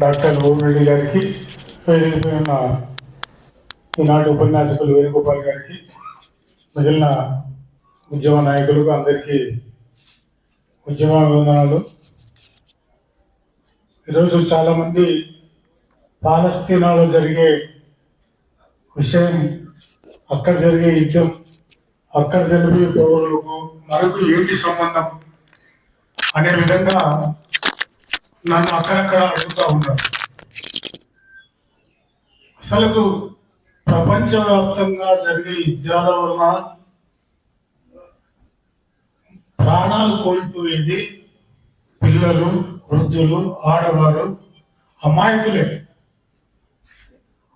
Doctor ఓం రెడ్డి గారికి, ఉన్న ఈనాటి ఉపన్యాసకులు వేణుగోపాల్ గారికి, మిగిలిన ఉద్యమ నాయకులకు అందరికీ ఉద్యమ వందనాలు. ఈరోజు చాలామంది పాలస్తీనాలో జరిగే విషయం, అక్కడ జరిగే యుద్ధం, అక్కడ జరిగే పౌరులకు మనకు ఏంటి సంబంధం అనే విధంగా నన్ను అక్కడక్కడ అడుగుతూ ఉంటారు. అసలు ప్రపంచవ్యాప్తంగా జరిగే యుద్ధాల వలన ప్రాణాలు కోల్పోయేది పిల్లలు, వృద్ధులు, ఆడవారు, అమాయకులే.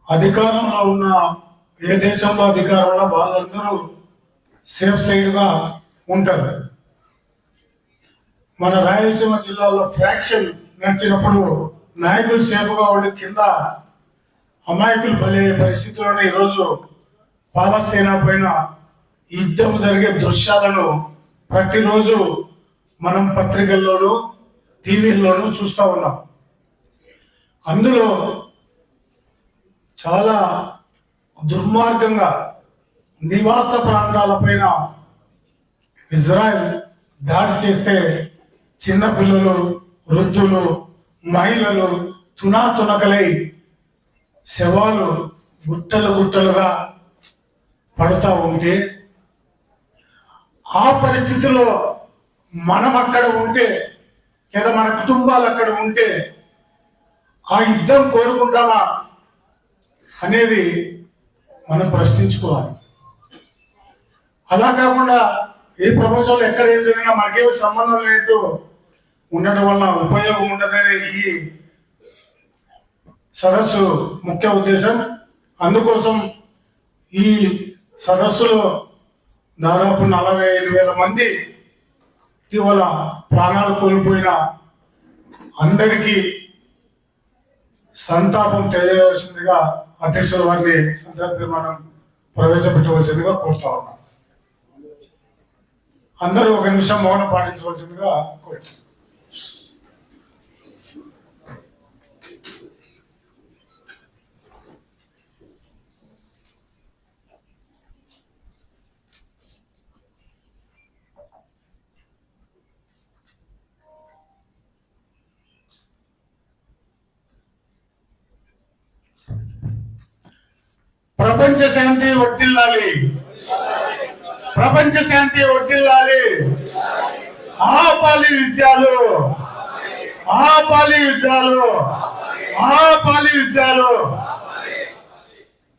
అధికారంలో ఉన్న ఏ దేశంలో అధికారంలో వాళ్ళందరూ సేఫ్ సైడ్గా ఉంటారు. మన రాయలసీమ జిల్లాలో ఫ్రాక్షన్ నడిచినప్పుడు నాయకులు సేఫ్గా ఉండి కింద అమాయకులు బలే పరిస్థితుల్లోనే ఈరోజు పాలస్తీనా పైన యుద్ధం జరిగే దృశ్యాలను ప్రతిరోజు మనం పత్రికల్లోనూ టీవీల్లోనూ చూస్తూ ఉన్నాం. అందులో చాలా దుర్మార్గంగా నివాస ప్రాంతాలపైన ఇజ్రాయెల్ దాడి చేస్తే చిన్నపిల్లలు, వృద్ధులు, మహిళలు తునాతునకలై శవాలు గుట్టలు గుట్టలుగా పడుతూ ఉంటే, ఆ పరిస్థితిలో మనం అక్కడ ఉంటే లేదా మన కుటుంబాలు అక్కడ ఉంటే ఆ యుద్ధం కోరుకుంటామా అనేది మనం ప్రశ్నించుకోవాలి. అలా కాకుండా ఏ ప్రపంచంలో ఎక్కడ ఏం జరిగినా మనకేమి సంబంధం లేనట్టు ఉండడం వల్ల ఉపయోగం ఉండదనే ఈ సదస్సు ముఖ్య ఉద్దేశం. అందుకోసం ఈ సదస్సులో దాదాపు 45,000 మంది ఇటీవల ప్రాణాలు కోల్పోయిన అందరికీ సంతాపం తెలియవలసిందిగా అధ్యక్షుల వారిని సంతాప తీర్మానం ప్రవేశపెట్టవలసిందిగా కోరుతా ఉన్నాం. అందరూ 1 నిమిషం మౌనం పాటించవలసిందిగా కోరుతున్నాం. ప్రపంచ శాంతి వర్ధిల్లాలి, ప్రపంచ శాంతి వర్ధిల్లాలి. ఆపాలి యుద్ధాలు, ఆపాలి యుద్ధాలు, ఆపాలి యుద్ధాలు.